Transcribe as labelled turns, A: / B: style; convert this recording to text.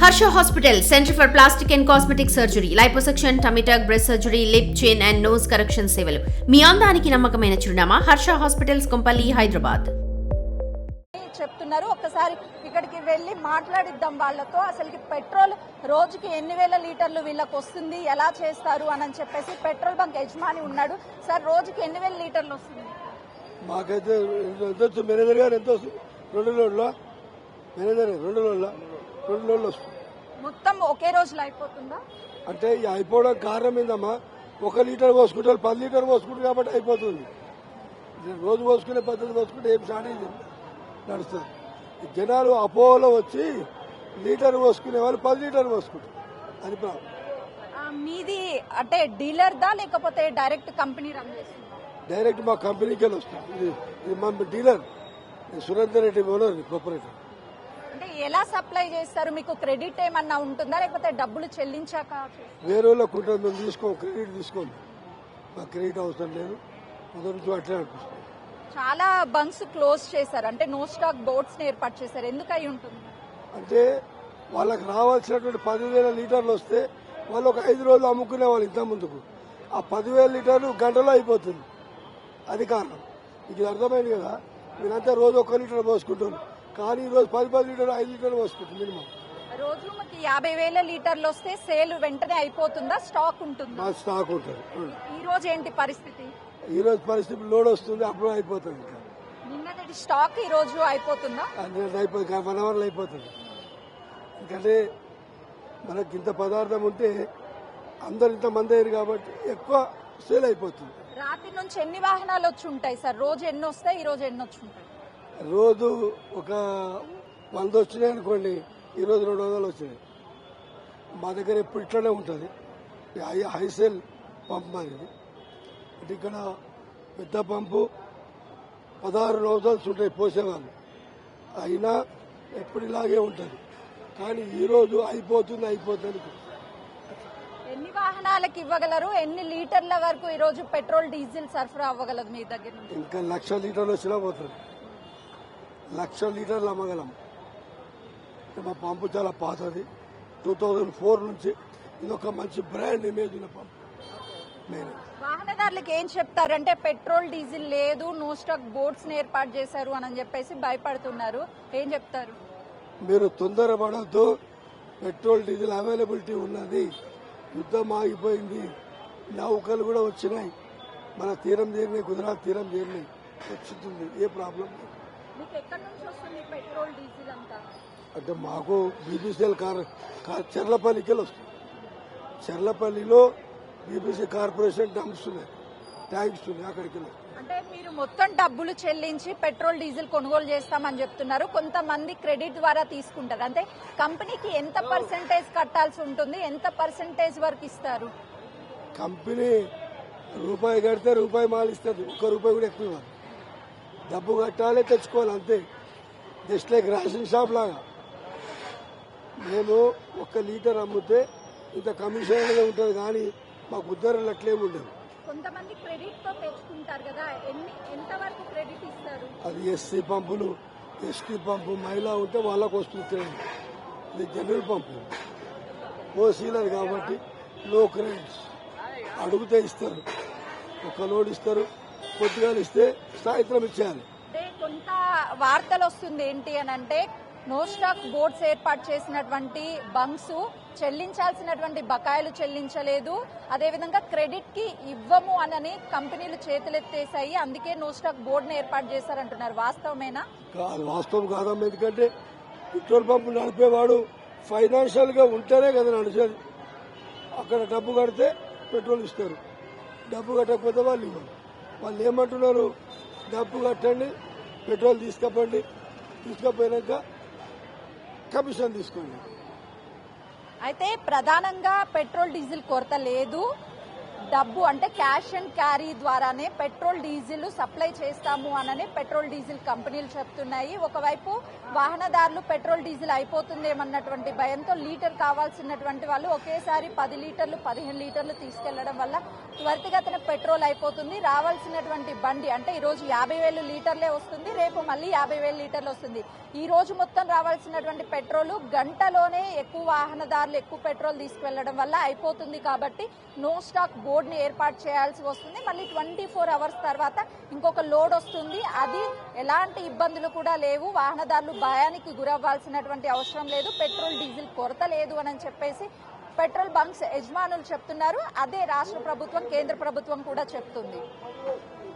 A: Harsha Hospital, Center for Plastic and Cosmetic Surgery, Liposuction, Tummy tuck, breast surgery, lip, chin and nose correction సేవలు. మీ అందానికి నమ్మకమైన చిరునామా Harsha hospitals Kompally, Hyderabad.
B: చెప్తున్నారు. ఒక్కసారి ఇక్కడికి వెళ్ళి మాట్లాడిద్దాం వాళ్ళతో. అసలుకి పెట్రోల్ రోజుకి ఎన్ని వేల లీటర్లు వీళ్ళకి వస్తుంది, ఎలా చేస్తారు అని చెప్పేసి పెట్రోల్ బంక్ యజమాని ఉన్నాడు. సార్, రోజుకి ఎన్ని వేల లీటర్లు వస్తుంది?
C: మాకైతే మేనేజర్ గారు ఎంత వస్తుంది? 2 లోడ్ల మేనేజర్ 2 లోడ్లు వస్తుంది.
B: మొత్తం ఒకే రోజులో అయిపోతుందా?
C: అంటే అయిపోవడం కారణం ఏందమ్మా, 1 లీటర్ పోసుకుంటారు, 10 లీటర్ పోసుకుంటారు కాబట్టి అయిపోతుంది. రోజు పోసుకునే పద్ధతి పోసుకుంటే ఏం షార్టేజ్ నడుస్తుంది. జనాలు అపోలో వచ్చి లీటర్ పోసుకునే వాళ్ళు 10 లీటర్ పోసుకుంటారు. అది ప్రాబ్లం.
B: మీది అంటే డీలర్దా లేకపోతే డైరెక్ట్ కంపెనీ రన్ చేస్తుందా?
C: డైరెక్ట్ మా కంపెనీకి వెళ్ళి వస్తుంది. ఇది మా dealer Surender Reddy owner cooperative.
B: అంటే ఎలా సప్లై చేస్తారు? మీకు క్రెడిట్ ఏమన్నా ఉంటుందా లేకపోతే డబ్బులు చెల్లించాక?
C: వేరే వాళ్ళకు ఉంటుంది, మేము తీసుకోం, క్రెడిట్ తీసుకోండి. మాకు క్రెడిట్ అవసరం లేదు, మొదటి నుంచి అట్లే అనిపిస్తుంది.
B: చాలా బంక్స్ క్లోజ్ చేశారు, అంటే నో స్టాక్ బోర్డ్స్ ఏర్పాటు చేశారు. ఎందుకు అయి ఉంటుంది?
C: అంటే వాళ్ళకి రావాల్సినటువంటి 10,000 లీటర్లు వస్తే వాళ్ళు ఒక 5 రోజులు అమ్ముకునే వాళ్ళు. ఇంత ముందుకు ఆ 10,000 లీటర్లు గంటలో అయిపోతుంది. అది కారణం. ఇది అర్థమైంది కదా. మీరంతా రోజు 1 లీటర్ పోసుకుంటున్నారు, కానీ ఈ రోజు 10 లీటర్లు 5 లీటర్లు పోసుకుంటుంది మినిమం.
B: రోజు మనకి 50,000 లీటర్లు వస్తే సేల్ వెంటనే అయిపోతుందా? స్టాక్ ఉంటుందా?
C: మా స్టాక్ ఉంటుంది.
B: ఈ రోజు ఏంటి పరిస్థితి?
C: ఈ రోజు పరిస్థితి లోడ్ వస్తుంది, అప్పుడు అయిపోతుంది. ఇంకా
B: నిన్నటి స్టాక్ ఈ రోజు అయిపోతుందా?
C: అయిపోతుంది, 1 అవర్లో అయిపోతుంది. ఎందుకంటే మనకి ఇంత పదార్థం ఉంటే అందరు ఇంతమంది అయ్యారు కాబట్టి ఎక్కువ సేల్ అయిపోతుంది.
B: రాత్రి నుంచి ఎన్ని వాహనాలు వచ్చి ఉంటాయి సార్? రోజు ఎన్ని వస్తాయి? ఈ రోజు ఎన్ని వచ్చి ఉంటాయి?
C: రోజు ఒక 100 వచ్చినాయి అనుకోండి, ఈరోజు 200 వచ్చినాయి. మా దగ్గర ఎప్పుడు ఇట్లనే ఉంటుంది. హైసేల్ పంప్ అనేది. అంటే ఇక్కడ పెద్ద పంపు 16 రోజులు ఉంటాయి పోసేవాళ్ళు, అయినా ఎప్పుడు ఇలాగే ఉంటుంది. కానీ ఈరోజు అయిపోతుంది.
B: ఎన్ని వాహనాలకు ఇవ్వగలరు? ఎన్ని లీటర్ల వరకు ఈ రోజు పెట్రోల్ డీజిల్ సరఫరా అవ్వగలదు మీ దగ్గర నుంచి?
C: ఇంకా 1,00,000 లీటర్లు వచ్చినా పోతుంది. 1,00,000 లీటర్లు అమ్మగలం. మా పంపు చాలా పాతది, 2004 నుంచి. ఇది ఒక మంచి బ్రాండ్ ఇమేజ్ ఉన్న పంపు.
B: వాహనదారులకు ఏం చెప్తారంటే పెట్రోల్ డీజిల్ లేదు, నో స్టాక్ బోర్డ్స్ ఏర్పాటు చేశారు అని చెప్పేసి భయపడుతున్నారు. ఏం చెప్తారు?
C: మీరు తొందరపడద్దు, పెట్రోల్ డీజిల్ అవైలబిలిటీ ఉన్నది. యుద్ధం ఆగిపోయింది, నౌకలు కూడా వచ్చినాయి, మన తీరం చేరినాయి, గుజరాత్ తీరం చేరినాయి, వచ్చింది. ఏ ప్రాబ్లం లేదు.
B: మీకు ఎక్కడి నుంచి వస్తుంది పెట్రోల్ డీజిల్ అంతా?
C: అంటే మాకు బీబీసీఎల్ చెర్లపల్లికి వస్తుంది. చెర్లపల్లిలో బీబీసీ కార్పొరేషన్ డంప్స్ ఉన్నాయి, ట్యాంక్స్ ఉన్నాయి, అక్కడికి.
B: అంటే మీరు మొత్తం డబ్బులు చెల్లించి పెట్రోల్ డీజిల్ కొనుగోలు చేస్తామని చెప్తున్నారు. కొంతమంది క్రెడిట్ ద్వారా తీసుకుంటారు. అంటే కంపెనీకి ఎంత పర్సెంటేజ్ కట్టాల్సి ఉంటుంది? ఎంత పర్సెంటేజ్ వరకు ఇస్తారు?
C: కంపెనీ రూపాయి కడితే రూపాయి మాలు ఇస్తుంది, 1 రూపాయి కూడా ఎక్కువ ఇవ్వాలి. డబ్బు కట్టాలి, తెచ్చుకోవాలి, అంతే. జస్ట్ లైక్ రేషన్ షాప్ లాగా. మేము 1 లీటర్ అమ్మితే ఇంత కమిషన్ అనేది ఉంటుంది, కానీ మాకు ఉద్దరలు అట్లేమి ఉండదు.
B: కొంతమంది క్రెడిట్ తో తెచ్చుకుంటారు కదా, ఎంత వరకు క్రెడిట్ ఇస్తారు?
C: అది ఎస్సీ పంపులు, ఎస్టీ పంపు, మహిళా ఉంటే వాళ్ళకు వస్తుంది. ఇది జనరల్ పంపు, ఓసీలర్ కాబట్టి లో క్రెడిట్స్. అడిగితే ఇస్తారు, 1 లోడ్ ఇస్తారు, కొద్దిగా ఇస్తే సాయంత్రం ఇచ్చేయాలి.
B: కొంత వార్తలు వస్తుంది ఏంటి అని అంటే, నో స్టాక్ బోర్డ్స్ ఏర్పాటు చేసినటువంటి బంక్స్ చెల్లించాల్సినటువంటి బకాయిలు చెల్లించలేదు, అదేవిధంగా క్రెడిట్ కి ఇవ్వము అని కంపెనీలు చేతులెత్తేసాయి, అందుకే నో స్టాక్ బోర్డును ఏర్పాటు చేశారంటున్నారు. వాస్తవమేనా?
C: వాస్తవం కాదమ్మా. ఎందుకంటే పెట్రోల్ పంపు నడిపేవాడు ఫైనాన్షియల్ గా ఉంటేనే కదా నడిచేది. అక్కడ డబ్బు కడితే పెట్రోల్ ఇస్తారు, డబ్బు కట్టకపోతే వాళ్ళు ఇవ్వరు. వాళ్ళు ఏమంటున్నారు? డబ్బు కట్టండి, పెట్రోల్ తీసుకపోండి, తీసుకపోయినాక కమిషన్ తీసుకోండి.
B: అయితే ప్రధానంగా పెట్రోల్ డీజిల్ కొరత లేదు, డబ్బు అంటే క్యాష్ అండ్ క్యారీ ద్వారానే పెట్రోల్ డీజిల్ సప్లై చేస్తాము అననే పెట్రోల్ డీజిల్ కంపెనీలు చెప్తున్నాయి. ఒకవైపు వాహనదారులు పెట్రోల్ డీజిల్ అయిపోతుందేమన్నటువంటి భయంతో లీటర్ కావాల్సినటువంటి వాళ్ళు ఒకేసారి 10 లీటర్లు 15 లీటర్లు తీసుకెళ్లడం వల్ల త్వరితగతిన పెట్రోల్ అయిపోతుంది. రావాల్సినటువంటి బండి అంటే ఈ రోజు 50,000 లీటర్లే వస్తుంది, రేపు మళ్ళీ 50,000 లీటర్లు వస్తుంది. ఈ రోజు మొత్తం రావాల్సినటువంటి పెట్రోల్ గంటలోనే ఎక్కువ వాహనదారులు ఎక్కువ పెట్రోల్ తీసుకువెళ్లడం వల్ల అయిపోతుంది. కాబట్టి నో స్టాక్ బోర్డుని ఏర్పాటు చేయాల్సి వస్తుంది. మళ్ళీ 24 అవర్స్ తర్వాత ఇంకొక లోడ్ వస్తుంది. అది ఎలాంటి ఇబ్బందులు కూడా లేవు, వాహనదారులు భయానికి గురవ్వాల్సినటువంటి అవసరం లేదు, పెట్రోల్ డీజిల్ కొరత లేదు అని చెప్పేసి పెట్రోల్ బంక్స్ యజమానులు చెప్తున్నారు. అదే రాష్ట్ర ప్రభుత్వం కేంద్ర ప్రభుత్వం కూడా చెప్తుంది.